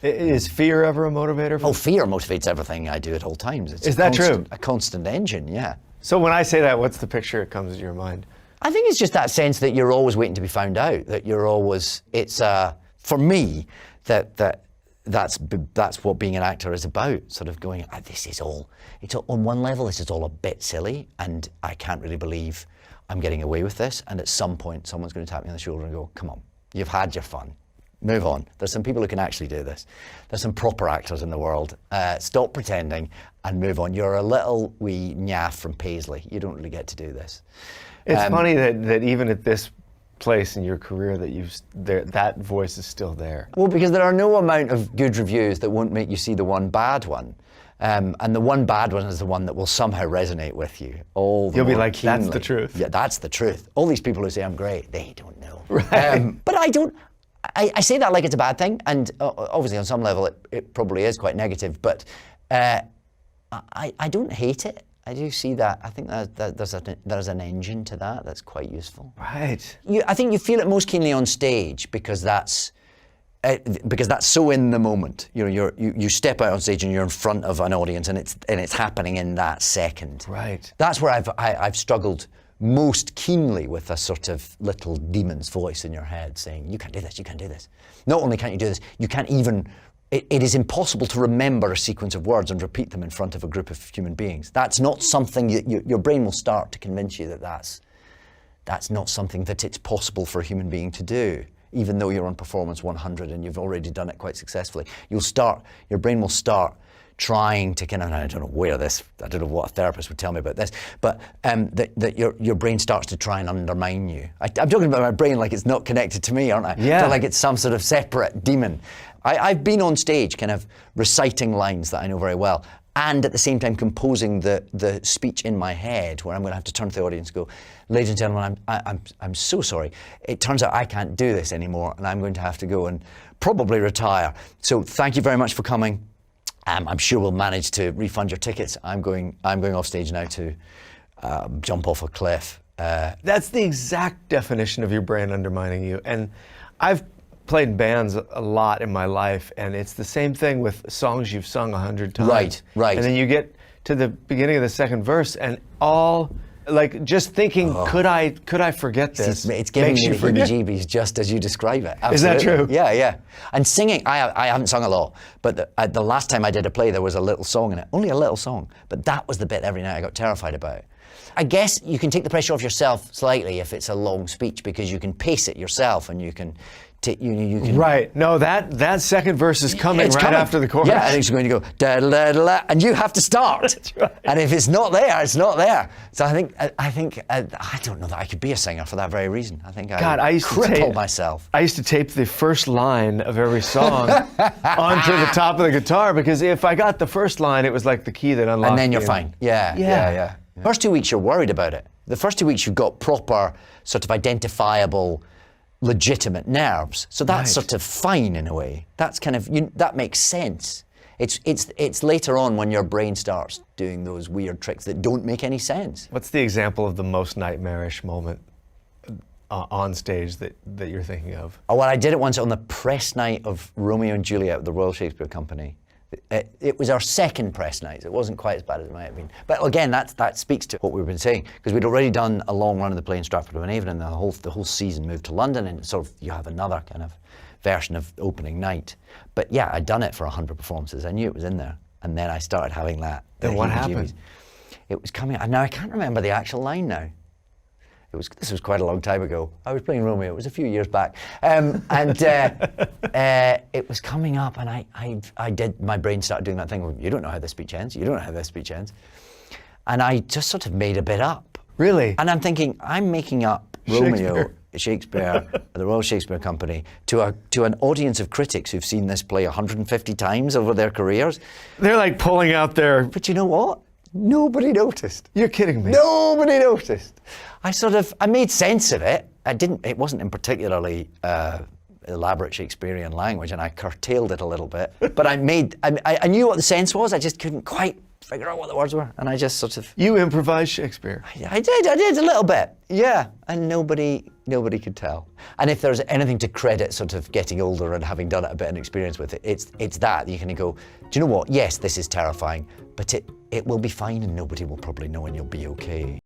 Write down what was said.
Is fear ever a motivator? Oh, fear motivates everything I do at all times. It's Is that true? A constant engine, yeah. So when I say that, what's the picture that comes to your mind? I think it's just that sense that you're always waiting to be found out, that you're always, for me, that's what being an actor is about, sort of going, on one level, this is all a bit silly, and I can't really believe I'm getting away with this, and at some point, someone's going to tap me on the shoulder and go, come on, you've had your fun. Move on. There's some people who can actually do this. There's some proper actors in the world. Stop pretending and move on. You're a little wee nyaff from Paisley. You don't really get to do this. It's funny that even at this place in your career that voice is still there. Well, because there are no amount of good reviews that won't make you see the one bad one. And the one bad one is the one that will somehow resonate with you. You'll be like, keenly. That's the truth. Yeah, that's the truth. All these people who say I'm great, they don't know. Right. But I say that like it's a bad thing, and obviously on some level it probably is quite negative, but I don't hate it. I do see that. I think that there's an engine to that that's quite useful. Right. I think you feel it most keenly on stage because that's so in the moment. You step out on stage and you're in front of an audience, and it's happening in that second. Right. That's where I've struggled most keenly with a sort of little demon's voice in your head saying, you can't do this, you can't do this. Not only can't you do this, you can't even, it is impossible to remember a sequence of words and repeat them in front of a group of human beings. That's not something your brain will start to convince you that's not something that it's possible for a human being to do. Even though you're on performance 100 and you've already done it quite successfully, your brain will start trying to kind of, I don't know what a therapist would tell me about this, but that your brain starts to try and undermine you. I'm talking about my brain like it's not connected to me, aren't I? Yeah. I feel like it's some sort of separate demon. I've been on stage kind of reciting lines that I know very well, and at the same time composing the speech in my head, where I'm going to have to turn to the audience and go, ladies and gentlemen, I'm so sorry. It turns out I can't do this anymore, and I'm going to have to go and probably retire. So thank you very much for coming. I'm sure we'll manage to refund your tickets. I'm going off stage now to jump off a cliff. That's the exact definition of your brain undermining you. And I've played in bands a lot in my life, and it's the same thing with songs you've sung 100 times. Right. And then you get to the beginning of the second verse, and just thinking, could I forget this? It's giving me the heebie-jeebies just as you describe it. Absolutely. Is that true? Yeah. And singing, I haven't sung a lot, but the last time I did a play, there was a little song in it, only a little song, but that was the bit every night I got terrified about. I guess you can take the pressure off yourself slightly if it's a long speech, because you can pace it yourself and you can. Right. No, that second verse is coming after the chorus. Yeah, and it's going to go da da da da, and you have to start. That's right. And if it's not there, it's not there. So I think I don't know that I could be a singer for that very reason. I think I used to cripple myself. I used to tape the first line of every song onto the top of the guitar, because if I got the first line, it was like the key that unlocked. And then you're fine. Yeah. First 2 weeks you're worried about it. The first 2 weeks you've got proper, sort of identifiable, legitimate nerves, so that's sort of fine in a way. That's kind of that makes sense. It's later on when your brain starts doing those weird tricks that don't make any sense. What's the example of the most nightmarish moment on stage that you're thinking of? Oh, well, I did it once on the press night of Romeo and Juliet at the Royal Shakespeare Company. It was our second press night. It wasn't quite as bad as it might have been. But again, that speaks to what we've been saying, because we'd already done a long run of the play in Stratford-upon-Avon, and the whole season moved to London, and sort of you have another kind of version of opening night. But yeah, I'd done it for 100 performances. I knew it was in there, and then I started having that. Then what happened? It was coming. Now I can't remember the actual line now. This was quite a long time ago. I was playing Romeo. It was a few years back, and it was coming up, and I did. My brain started doing that thing where you don't know how this speech ends. You don't know how this speech ends, and I just sort of made a bit up. Really? And I'm thinking, I'm making up Romeo, Shakespeare at the Royal Shakespeare Company to an audience of critics who've seen this play 150 times over their careers. They're like pulling out their. But you know what? Nobody noticed. You're kidding me. Nobody noticed. I made sense of it. It wasn't in particularly elaborate Shakespearean language, and I curtailed it a little bit. But I knew what the sense was. I just couldn't quite figure out what the words were. And I just sort of... You improvised Shakespeare. I did a little bit, yeah. And nobody could tell. And if there's anything to credit sort of getting older and having done it a bit and experience with it, it's that. You kind of go, do you know what? Yes, this is terrifying, but it will be fine and nobody will probably know and you'll be okay.